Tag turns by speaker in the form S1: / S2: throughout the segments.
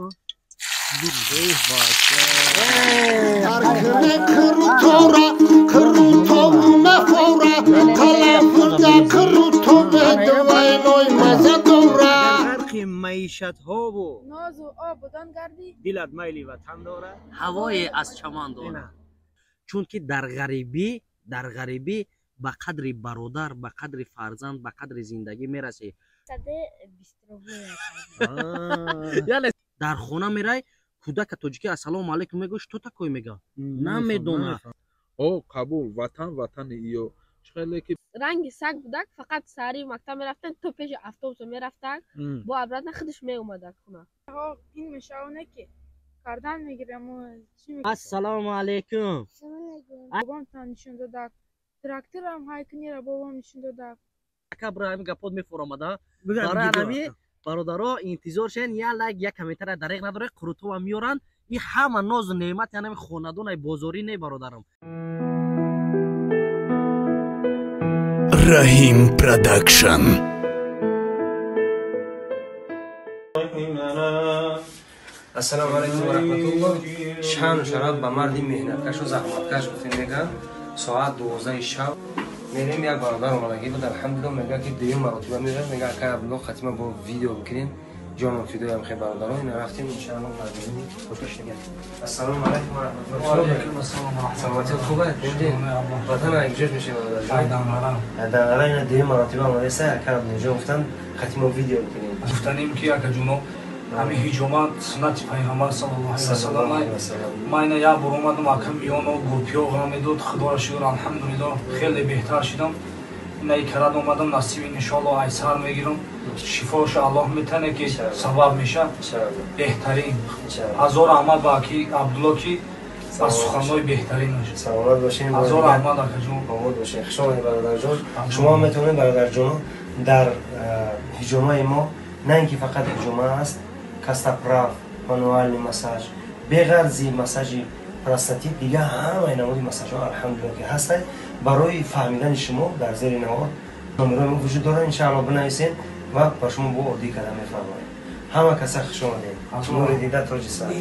S1: کن ای باشه
S2: Arkını kırıtora, kırıtom mefora, kalafında kırıtom edvayn oymasa doğra.
S1: غرق معیشت ها و
S3: ناز و آب بدان گردی
S1: دلت میلی وطن داره
S4: هوای از چمان داره.
S1: چون که در غریبی به قدر برادر به قدر فرزند به قدر زندگی میرسی یعنی در خونه میرای کودک توجیکی السلام علیکم میگوش تو تا کوی میگه نمیدونه
S5: او قبول وطن ایو خیلی که
S3: رنگ سگ بودک فقط سری مکتب میرفتن تو پیش اتوبوس میرفتن با عبرت خودش می اومدک خونه این میشونه که کاردان میگیرم و چی میگه
S1: السلام علیکم
S3: بابام تا نشون دادک تراکتور هم های کنی را بابام نشون دادک
S1: برای همین گپات میفرامده برای همین برادرها انتظار شن یا لایک یک کمیتر دریغ نداره قروتو هم میارن این همه ناز و نعمت یعنی خاندان بازاری نه برادرم
S6: رحیم پروداکشن
S7: السلام علیکم و رحمت الله. شان و شراب به مردی مهنتکش و زحمتکش گفتیم میگن ساعت 12 شب میریم یک برادر اومدگی بود الحمدلله میگه که دویم مرتبه میره میگه که ابلو ختمه با ویدیو بکنین جان فیدیو هم خیلی برادران این رفتیم ان شاء الله مردمی خوشش نگه. السلام علیکم و رحمت الله. و علیکم السلام و رحمت الله. سلامتی خوبه؟ دیدین وطن انگیزش میشه در این دویم مرتبه اومده سه که ابلو گفتن ختمه ویدیو بکنین
S8: گفتنیم که یک جنوب همین هجومات سنت پیامبر صلی الله علیه و سلم ما اینا یا برآمدم اکم یونو گوپیو غمیدود خدا را شکر الحمدلله خیلی بهتر شدم اینا کرد اومدم نصیب ان شاء الله ایسر میگیرم شفاش الله میتونه که سبب میشه بهترین هزار احمد باکی عبدالله کی از سخنهای بهترین میشه
S7: سلامت باشین
S8: هزار احمد باکی جون
S7: آمود باشین خوش آمدید برادر جان شما میتونید برادر جان در هجومای ما نه اینکه فقط هجومه است کاستاپراف مانوال مساج بغیر زی مساج پراستاتیت دیگه همه نمودی مساج ها الحمدلله که هست برای فهمیدن شما در زیر نوار نمره ما وجود داره ان شاء الله بنویسین و با شما با اردی کردن میفرمایید همه کسا خوش اومدین شما رو دیده تاج سر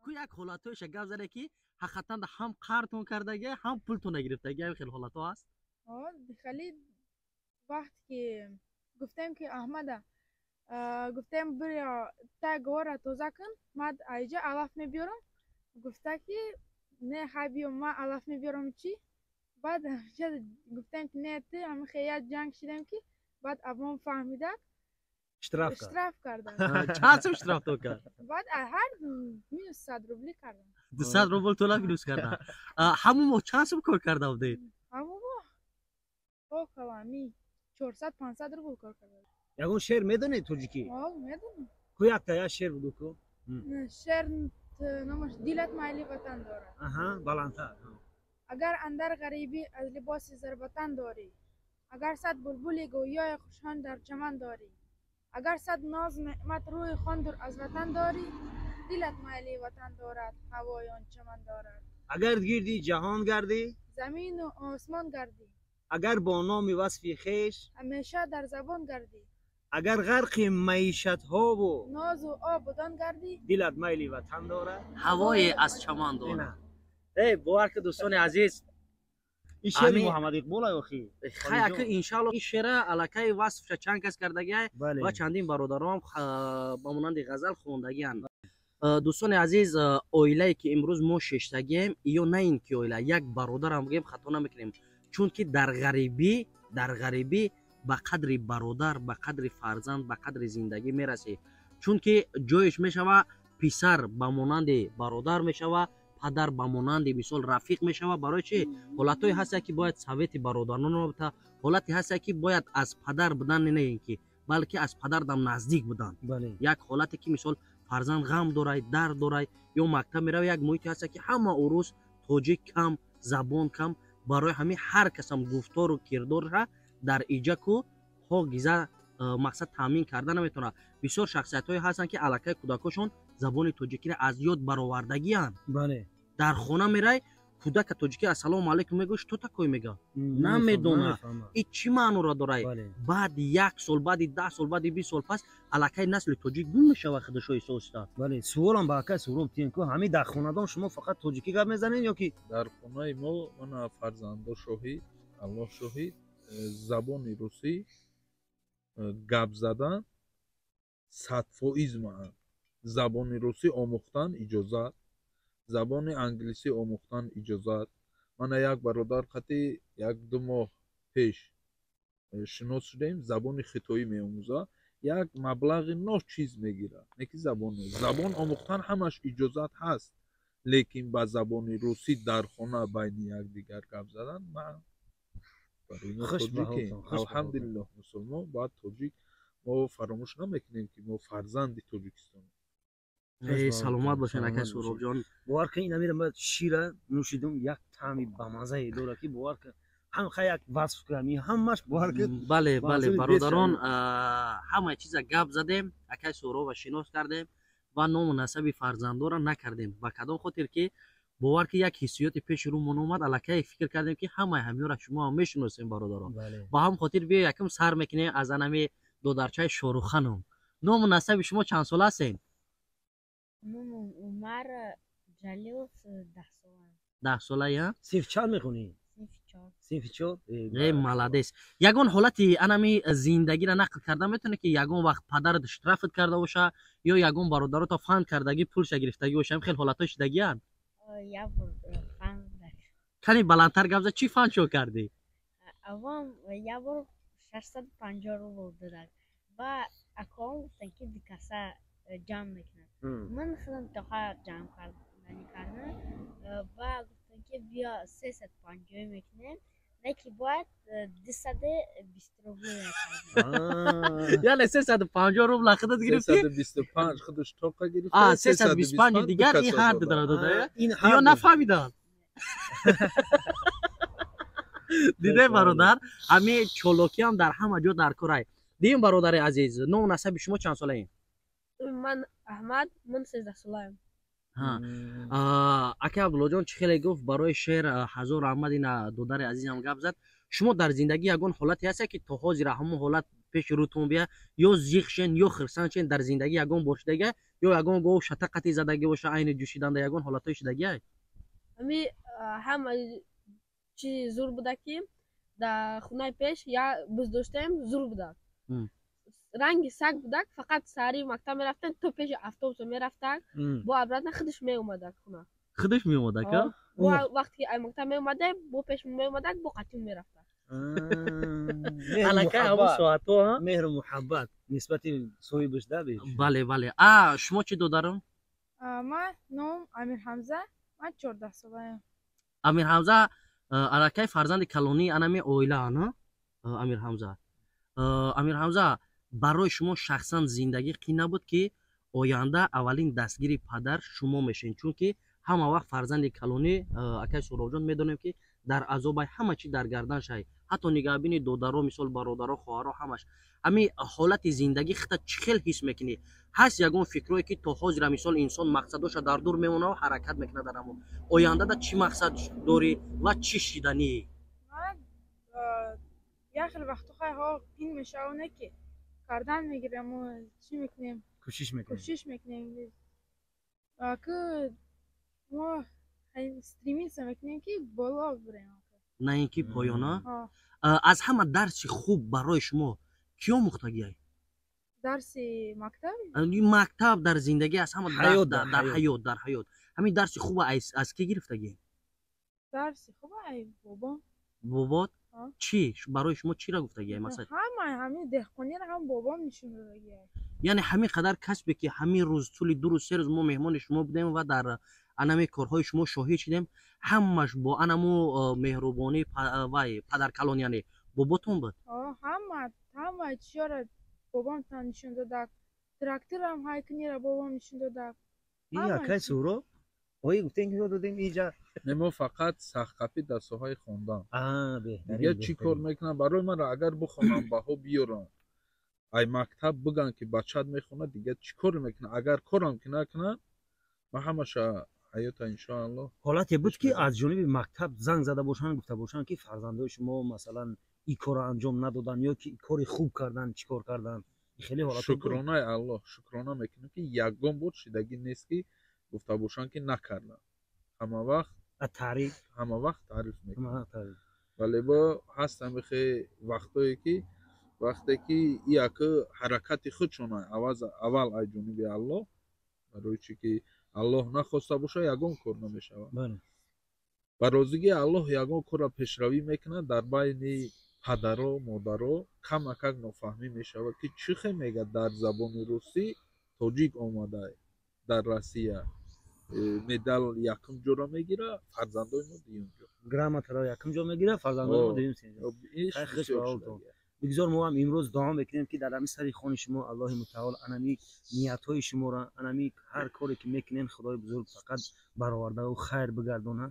S1: کو یک حالتوش گپ زده که حقیقتا هم قرضتون کردگی هم پولتون گرفتگی خیلی حالتو هست
S3: خیلی وقت که گفتم که احمد گفتم بریا تا گوارا توزا کن مد ایجا علف میبیارم گفته که نه خبیو ما علف میبیارم چی بعد گفتم که نه تی هم خیلی جنگ شدم که بعد ابام فهمیده اشتراف کردن
S1: چند سو اشتراف تو کرد
S3: بعد هر مینوس 100 روبلی کردن
S1: 200 روبل طلب مینوس کردن همون چند سو کار کرده بودید
S3: همون او کلامی 400 500 روبل کار کرده
S1: یگون شعر میدونی توجیکی
S3: میدونم
S1: کو یک تا یا شعر بگو کو
S3: شعر نماش دیلت مایلی وطن داره
S1: بلندتر
S3: اگر اندر غریبی از لباس زربتن داری اگر صد بلبلی گویای خوشان در چمن داری اگر صد ناز نعمت روی خواندر از وطن داری دیلت مایلی وطن دارد هوای آن چمن دارد
S1: اگر گردی جهان گردی
S3: زمین و آسمان گردی
S1: اگر با نام وصفی خیش
S3: همیشه در زبان گردی
S1: اگر غرق معیشت ها و
S3: ناز و آب بدان گردی
S1: دلت میلی وطن داره
S4: هوای از چمان داره.
S1: ای باور که دوستان عزیز این شعر محمد اقبال اخی خیلی که ان شاء الله این شعر الکای وصف چند کس کردگی و چندین برادرام با مانند غزل خوندگی اند دوستان عزیز اویلایی که امروز ما ششتگیم یا نه این که اویلا یک برادر هم بگیم خطا نمیکنیم چون که در غریبی به قدر برادر به قدر فرزند به قدر زندگی میرسی چون که جایش میشوه پسر به مانند برادر میشوه پدر به مانند مثال رفیق میشوه برای چی حالتایی هست که باید ثابت برادران رو بتا حالتی هست که باید از پدر بدن نه اینکه بلکه از پدر دم نزدیک بدن یک حالتی که مثال فرزند غم داره درد داره یا مکتب میره یک محیطی هست که همه اوروز توجیه کم زبان کم برای همین هر کس هم گفتار و کردار در ایجا کو حاگیزه مقصد تامین کردن نمیتونه بسیار شخصیت هایی هستن که علاقه کودکاشون زبان توجیکی را از یاد برآوردگی ان در خونه میره کودک توجیکی السلام علیکم میگوش تو تکوی میگه نمیدونه این چی معنی را داره بعد 1 سال بعد 10 سال بعد 20 سال پس الکی نسل توجیک گم میشه خودش احساس.
S6: بله سوالم با که سوال تین کو همین در خانواده شما فقط توجیکی گپ میزنین یا کی
S5: در خانه ما من فرزند شاهد الله شاهد زبان روسی گپ زدن 100% من زبان روسی آموختن اجازه زبان انگلیسی آموختن اجازه من یک برادر خطی 1-2 ماه پیش شناس شدیم زبان خطایی میآموزه یک مبلغ نه چیز میگیره نکی زبان آموختن همش اجازت هست لیکن با زبان روسی در خانه بین یک دیگر گپ زدن من برای ما توجیک الحمدلله مسلمان باید توجیک ما فراموش نمیکنیم که ما فرزند توجیکستان.
S1: سلامت باشین اکای سهراب جان.
S6: باور که این میرم شیر نوشیدم یک طعمی بامزه داره که باور که هم خیلی وصف کنم همش باور که
S1: بله برادران همه چیز گپ زدیم اکای سهراب شناس کردیم و نام و نسب فرزندان را نکردیم با کدام خاطر که باور که یک حسیات پیش رو من اومد الکی فکر کردیم که همه را شما هم میشناسین برادران با هم خاطر بیا یکم سر میکنه از انمی دو درچه شاروخ خانم نام و نسب شما چند سال هستین؟
S9: نام عمر جلیل
S1: 10 ساله یا؟
S6: صرف چند میخونی؟ صرف 4
S1: ملادیس یگان حالتی انمی زندگی را نقل کرده میتونه که یگان وقت پدرت اشترافت کرده باشه یا یگان برادرت فهم کردگی پولش گرفتگی باشه خیلی حالتاش شدگی ان
S9: یا فهم
S1: کنی بلندتر گفت چی فهم شو کردی
S9: اوام یا بار 650 رو دادن و اکام گفتن که دیکاسا جمع میکنن من خودم تا جمع کردم و گفتن که بیا 350 میکنیم لیکن باید 220 روبل کردیم
S1: یعنی 350 روبل خودت گرفتی
S5: 325 خودش توقع گرفتی
S1: 325 دیگر این هر داده یا نفهمیدن دیده برادر همه چالاکی هم در همه جا در کارای دیم برادر عزیز نام نسب شما چند ساله این
S9: من احمد من 13 ساله
S1: اکا عبدالله جان چه خیلی گفت برای شعر حضور احمد این دودر عزیزم گپ زد شما در زندگی یگان حالتی هست که تا حاضر همون حالت پیش روتون بیا یا زیخ شین یا خرسان شین در زندگی یگان باشدگی یا یگان گو شتقتی زدگی باشه عین جوشیدن در یگان حالتای شدگی
S9: امی هم چی زور بوده که در خونه پیش یا بز داشتیم زور بوده رنگ سگ بوده فقط سری مکتب میرفتن تو پیش اتوبوس میرفتن با ابرات خودش می اومده خونه
S1: خودش می اومده که
S9: وقتی ای مکتب می اومده با پیش می اومده با قطعی میرفته
S1: الکی ابو ساعتو ها
S6: مهر و محبت نسبت سوی بشده بهش
S1: بله شما چی دو دارم
S3: من نام امیر حمزه من 14 ساله
S1: امیر حمزه الکی فرزند کلونی انمی اویلا نه امیر حمزه برای شما شخصا زندگی قی نبود که آینده اولین دستگیری پدر شما میشین چون که همه وقت فرزند کلونی اکای سهراب جان میدونیم که در عذاب همه چی در گردن شای حتی نگهبین دودرا مثال برادرها خواهرها همش امی حالت زندگی خطا چخیل حس میکنی هست یگون فکروی که تا حاضر مثال انسان مقصدش در دور میمونه و حرکت میکنه در همون آینده دا چی مقصد داری و چی شیدنی
S3: من یه خیلی وقتا ها این میشه اونه که کاردن میگیرم و چی میکنیم
S6: کوشش
S3: میکنیم که ما استریمی میکنیم که بالا بریم
S1: نه اینکه پایانه از همه درس خوب برای شما کیا مختگی
S3: درس مکتب
S1: مکتب در زندگی از همه در حیات همین درس خوب از کی گرفتگی
S3: درس خوب ای
S1: بابات چی برای شما چی را گفتگی مثلا
S3: همین دهقانی را هم بابام نشون داده
S1: یعنی همین قدر کسبی که همین روز طول 2 روز 3 روز ما مهمان شما بودیم و در انمی کارهای شما شاهد شدیم همش با انمو مهربانی و پدر کلان یعنی باباتون بود
S3: همه چی را بابام تا نشون داده تراکتور هم هایکنی را بابام نشون داده
S6: این اکای سهراب اوی گفتین که دادیم اینجا
S5: نمو فقط سخکفی در ساحه خواندن دیگه چی کار میکنن برای من را اگر بخونم بها بیارم ای مکتب بگن که بچت میخونه دیگه چی کار میکنه اگر کارم که نکنن من همش ҳаёта иншоаллоҳ.
S6: ҳолате буд ки аз ҷониби мактаб занг зада бошанд гуфта бошанд ки фарзандои шумо масалан ин корро анҷом надодан ё ки кори хуб кардан чӣ кор кардан? Хеле ҳолат
S5: шукронаи Аллоҳ шукрона мекунем ки ягон бор шидагӣ нест ки гуфта бошанд ки накардам. ҳама вақт таъриф мекунем. вале бо ҳастам бихе вақтое ки вақте ки яка ҳаракати худшона аввал аз ҷониби Аллоҳ, барои чӣ ки Аллоҳ нахоста боша ягон кор намешавад. ба розигии Аллоҳ ягон корро пешравӣ мекунад, дар байни падаро модаро камакак нофаҳмӣ мешавад ки чӣ хел мегӯяд дар забони русӣ тоҷик омада дар Россия медал якум ҷоро мегира, фарзандои мо дуюм ҷо.
S6: Грамотаро якум ҷо мегира, фарзандои мо дуюм ҷо. бигзор мо ҳам имрӯз дуо мекунем ки дар ҳамин сари хони шумо Аллоҳи мутаол анами ниятҳои шуморо, анами ҳар коре ки мекунен Худои бузург фақат баровардаву хайр бигардона,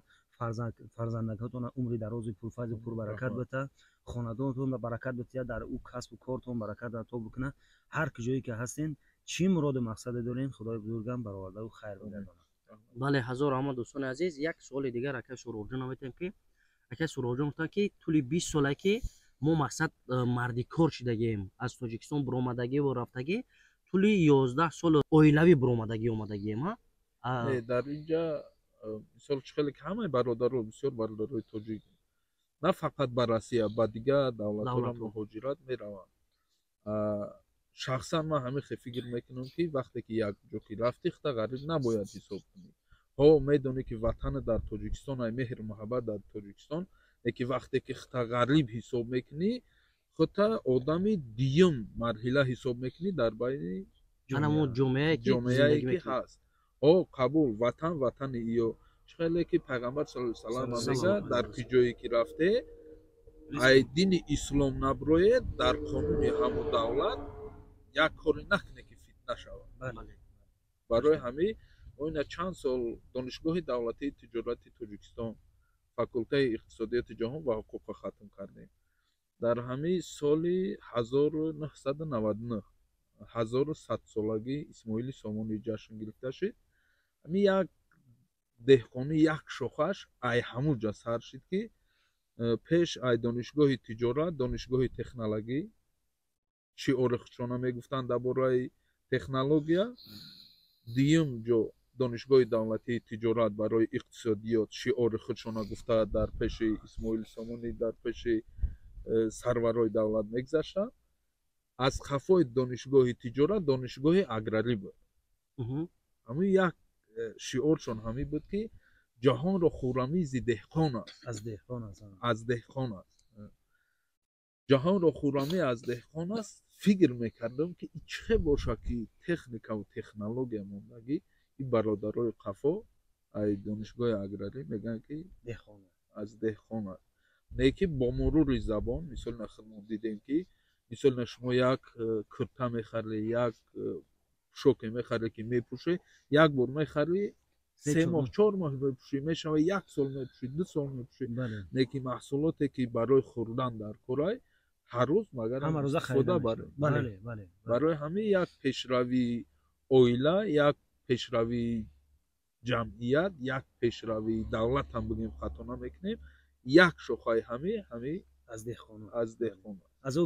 S6: фарзандакатона умри дарозу пурфайзу пурбаракат бета, хонадонатон баракат бетия, дар ӯ касбу кортон баракат ато бикуна. ҳар куҷое ки ҳастен, чӣ муроду мақсаде дорен, Худои бузургам баровардаву хайр бигардона.
S1: бале ҳазор раҳмат дӯстони азиз, як суоли дигар акай Суроҷон метем ки акай Суроҷон гуфтанд ки тӯли 20 сола ки мо мақсад марди кор шидагем, аз Тоҷикистон биромадагӣ ва рафтагӣ тӯли 11 сол оилавӣ биромадагӣ омадагем.
S5: дар инҷа мисол хеле ки ҳамаи бародаро бисёр бародарои тоҷик на фақат ба Россия ба дигар давлатҳо муҳоҷират мераванд. шахсан ман ҳамин хел фикр мекунам ки вақте ки як ҷо ки рафти хта ғариб набояд ҳисоб кунӣ. ҳо медонӣ ки ватана дар Тоҷикистон ай меҳр муҳаббат дар Тоҷикистон, леки вақте ки хта ғариб ҳисоб мекунӣ худта одами дуюм марҳила ҳисоб мекунӣ дар байни ҷомеае ки ҳаст. қабул ватани иё хеле ки пайғамбар саллаллоҳу алайҳи ва саллам мегӯяд дар куҷое ки рафте ай дини ислом наброед, дар қонуни ҳаму давлат як коре накуне ки фитна шавад. барои ҳамин мо ина чанд сол донишгоҳи давлатии тиҷорати Тоҷикистон факултаи иқтисодиёти ҷаҳон ва ҳуқуқа хатм кардем. дар ҳамин соли 1999 1100солагии Исмоили Сомонӣ ҷашн гирифта шуд. ҳамин як деҳқонӣ як шохаш ай ҳамун ҷо сар шуд ки пеш ай донишгоҳи тиҷорат, донишгоҳи технологӣ, шиори худшона мегуфтанд дар бораи технология, дуюм ҷо донишгоҳи давлатии тиҷорат барои иқтисодиёт шиори худшона гуфта дар пеши Исмоили Сомонӣ дар пеши сарварои давлат мегзаштанд. аз хафои донишгоҳи тиҷорат донишгоҳи аграрӣ буд. ҳамин як шиоршон ҳамин буд ки ҷаҳонро хӯрамизи деҳқон аст. аз деҳқон аст. ҷаҳонро хӯрамӣ аз деҳқон аст. фикр мекардам ки чӣ хел бошад ки техникаву технология мондагӣ ин бародарои қафо ай донишгоҳи аграрӣ мегӯянд ки аз деҳқон аст. не ки бо мурури забон мисолна мо дидем ки мисолна шумо як курта мехарӣ, як шоке мехарӣ ки мепӯшӣ, як бор мехарӣ 3 моҳ 4 моҳ мепӯшӣ, мешава 1 сол мепӯшӣ, 2 сол мепӯшӣ. не ки маҳсулоте ки барои хӯрдан дар корай ҳар рӯз магарам истифода барем. барои ҳамин як пешравии оила, як пешравии ҷамъият, як пешравии давлат ҳам бигем хато намекунем. як шохаи ҳамин аз деҳқон
S6: аз ӯ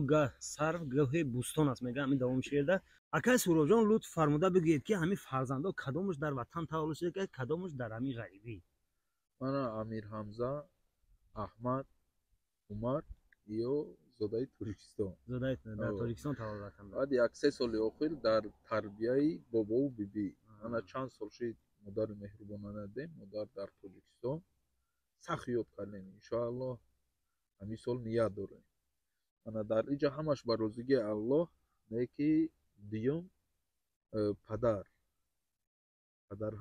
S6: сарв гоҳи бӯстон аст мегӯям. ҳамин давоми шеърда акай Суроҷон лутф фармуда бигӯед ки ҳамин фарзандо кадомаш дар ватан таваллуд шуда ки кадомаш дар ҳамин ғарибӣ?
S5: мана Амир Ҳамза, Аҳмад, Умар ё зодаи Тоҷикистон.
S6: дар Тоҷикистон таваллуд кардам.
S5: баъд 1-3 соли охир дар тарбияи бобову бибӣ. мана чанд сол шуд модари меҳрубона надем, модар дар Тоҷикистон. сахт ёд кардем. иншоаллоҳ ҳамин сол ният дорем. мана дар инҷа ҳамаш ба розигии Аллоҳ не ки дуюм падар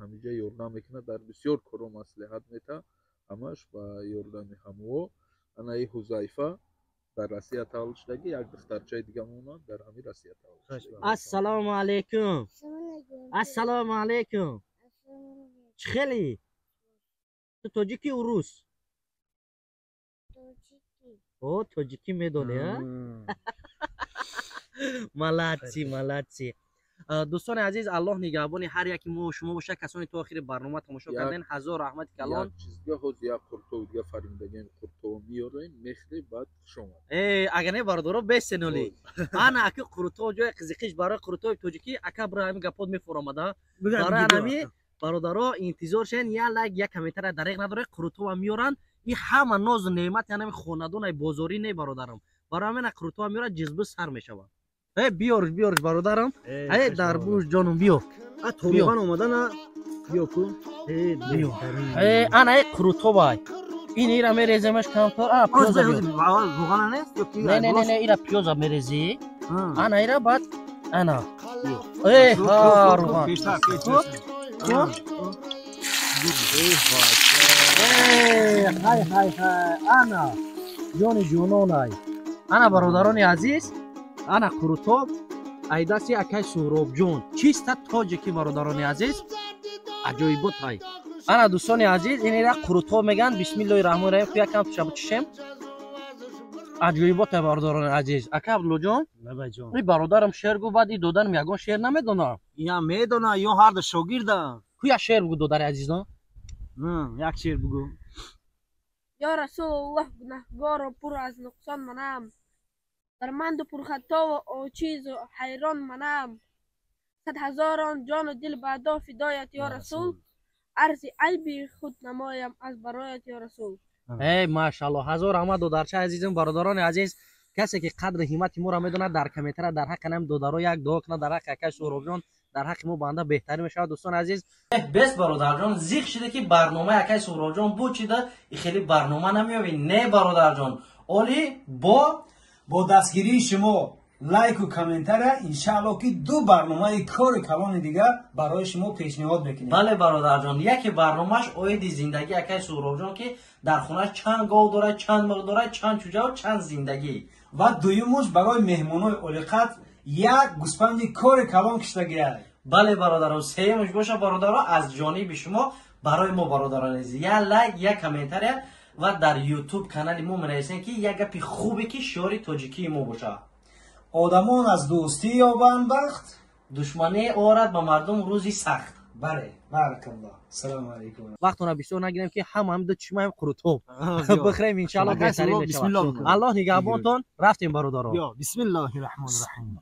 S5: ҳамиҷа ёрдам мекунад, дар бисёр корҳо маслиҳат метаҳад, ҳамаш ба ёрдами ҳамуо. ана ин Ҳузайфа дар Россия таваллуд шудагӣ, як духтарчаи дигармонам дар ҳамин Россия таваллуд шудагӣ.
S1: ассалому алайкум. ассалому алайкум. чӣ хели? ту тоҷики ё рус? о тоҷикӣ медонӣ? Молодцы, молодцы. دوستان عزیز الله نگهبان هر یکی ما و شما باشه. کسانی تا آخر برنامه تماشا کردین هزار رحمت کلان.
S5: چیزگاه ها یا قرطو دیگه فریمدگین قرطو میاریم مخده بعد شما
S1: اگر نه برادرو بسنولی انا اکی قرطو جای قزقیش برای قرطو توجیکی اکا برای همین گپود میفرامده برای همی برادرو انتظار شن یا لایک یا کامنتر دریغ نداره قرطو میارن این همه ناز و نعمت یعنی خاندان بازاری نه برادرم برای همین قرطو میاره جذب سر میشوه. بیارش برادرم. دربوش جانم بیا.
S6: طالبان اومدن بیا کو.
S1: بیا. انا قرطو بای. این ایرا میریزمش کمتر. پیاز
S6: روغن نیست یا کی؟
S1: نه ایرا پیاز میریزی. انا ایرا بعد انا. ها روغن.
S6: پیشتر.
S1: های انا جونای انا برادران عزیز انا قرطو ایداسی اکای سهراب جون چیست تاجیکی برادران عزیز عجایبات های انا دوستان عزیز این را قرطو میگن بسم الله الرحمن الرحیم خویا کم شب چشم عجایبات برادران عزیز اکا عبدالله جان
S6: بابا جان
S1: این برادرم شعر گو بعد دودن میگن شعر نمیدونه
S6: یا میدونه یا هر شاگرده
S1: خویا شعر بگو دودر عزیزان
S6: یک شعر بگو
S10: یا رسول الله گناهگار و پر از نقصان منم درمند و پرخطا و چیز و حیران منم صد هزاران جان و دل بعدا فدایت یا رسول عرض عیبی خود نمایم از برایت یا رسول.
S1: ماشاءالله هزار رحمت دودرچه عزیزم برادران عزیز کسی که قدر همت ما را میدونه در کامنتر در حق نم دودرو یک دعا کنه در حق اکا سهراب جان در حق ما بنده بهتری میشه. دوستان عزیز بس برادر جان زیغ شده که برنامه اکای سهراب جان بو چیده خیلی برنامه نمیابی نه برادر جان اولی
S8: با دستگیری شما لایک و کامنتر انشالله که دو برنامه کار کلان دیگه برای شما پیشنهاد بکنیم.
S1: بله برادر جان یکی برنامهش اوید زندگی اکای سهراب جان که در خونه چند گاو داره چند مرغ داره چند چوجه و چند زندگی
S8: و دویمش برای مهمانای اولیقت یک گوسفند کار کلان کشته گیره.
S1: بله برادران سیمش باشه برادران از جانب شما برای ما برادران عزیز یا لایک یا کامنتر و در یوتیوب کانال ما منویسین که یک گپی خوبه که شعر تاجیکی ما باشه.
S8: آدمان از دوستی یابند بخت
S1: دشمنی آورد به مردم روزی سخت.
S8: بله بارک الله. سلام علیکم.
S1: وقتونه بسیار نگیریم که هم دو چشم هم قرطو بخریم ان شاء الله بهترین بشه. الله نگهبانتون. رفتیم برادران.
S6: بسم الله الرحمن الرحیم.